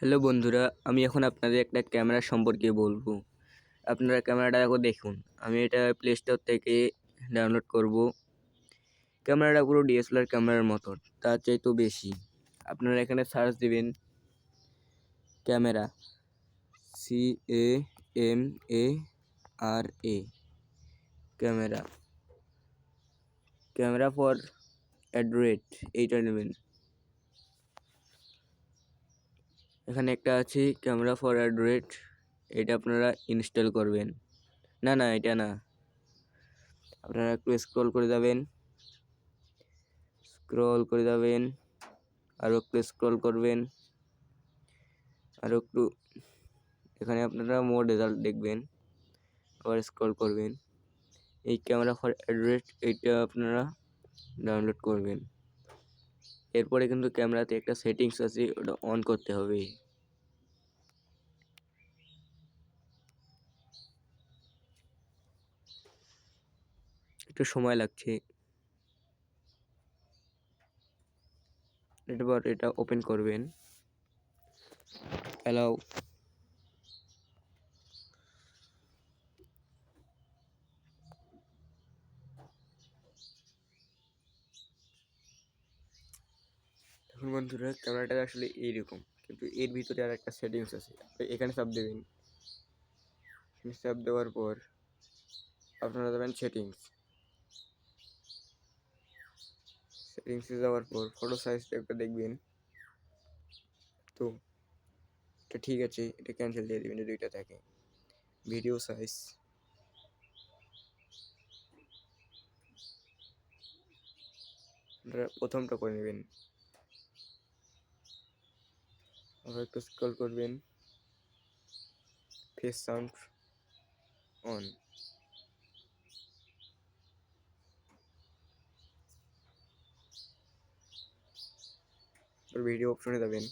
Hello বন্ধুরা, আমি এখন আপনাদের একটা ক্যামেরা সম্পর্কে বলবো। আপনারা ক্যামেরাটা দেখুন। আমি এটা প্লে স্টোর থেকে ডাউনলোড করব। ক্যামেরাটা পুরো ডিএসএলআর ক্যামেরার মতন, তার চাইতেও বেশি। আপনারা এখানে সার্চ দিবেন camera, CAMERA, camera, camera for Android, এইটা নেবেন। এখানে একটা আছে ক্যামেরা ফর অ্যান্ড্রয়েড, এটা আপনারা ইনস্টল করবেন। না এটা না, আপনারা একটু স্ক্রল করে যাবেন, আরও একটু স্ক্রল করবেন, আরও একটু, এখানে আপনারা মোর রেজাল্ট দেখবেন, আবার স্ক্রল করবেন। এই ক্যামেরা ফর অ্যান্ড্রয়েড এইটা আপনারা ডাউনলোড করবেন। এরপরে কিন্তু ক্যামেরাতে একটা সেটিংস আছে, ওটা অন করতে হবে। একটু সময় লাগছে। এরপর এটা ওপেন করবেন, অ্যালাউ। এখন বন্ধুরা ক্যামেরাটা আসলে এইরকম, কিন্তু এর ভিতরে আর একটা সেটিংস আছে। এখানে চাপ দেবেন, চাপ দেওয়ার পর আপনারা যাবেন সেটিংসে যাওয়ার পর ফটো সাইজটা একটা দেখবেন। তো এটা ঠিক আছে, এটা ক্যান্সেল দিয়ে দেবেন যদি এটা থাকে। ভিডিও সাইজ, প্রথমটা করে নেবেন, আবার একটু স্ক্রল করবেন, ফেস সাউন্ড অন। ভিডিও অপশনে যাবেন।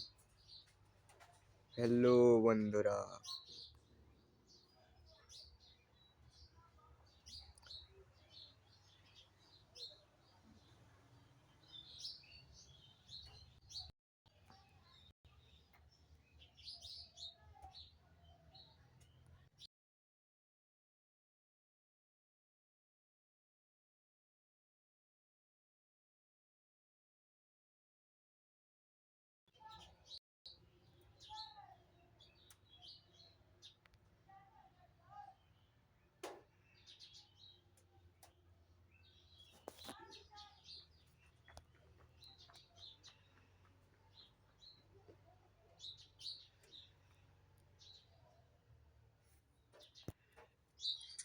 হ্যালো বন্ধুরা,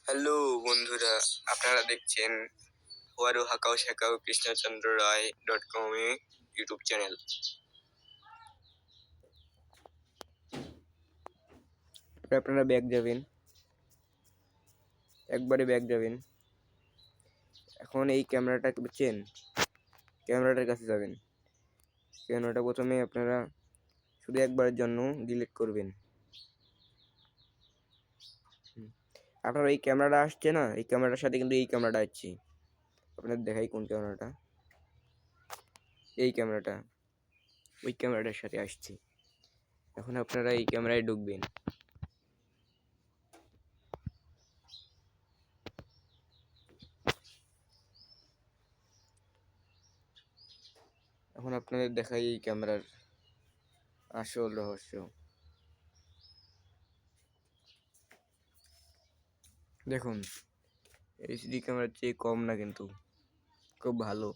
হ্যালো বন্ধুরা, আপনারা দেখছেন হুয়ারু হাকাও শেখাও কৃষ্ণচন্দ্র রায় .com ইউটিউব চ্যানেল। আপনারা ব্যাক যাবেন, একবারে ব্যাক যাবেন। এখন এই ক্যামেরাটা বুঝছেন, ক্যামেরাটার কাছে যাবেন। ক্যামেরাটা প্রথমে আপনারা শুধু একবারের জন্য ডিলিট করবেন। আপনার এই ক্যামেরাটা আসছে না, এই ক্যামেরাটার সাথে কিন্তু এই ক্যামেরাটা আসছে। আপনাদের দেখাই কোন ক্যামেরাটা, এই ক্যামেরাটা ওই ক্যামেরাটার সাথে আসছে। এখন আপনারা এই ক্যামেরায় ঢুকবেন। এখন আপনাদের দেখাই এই ক্যামেরার আসল রহস্য। দেখুন, এইচডি ক্যামেরার চেয়ে কম না, কিন্তু খুব ভালো।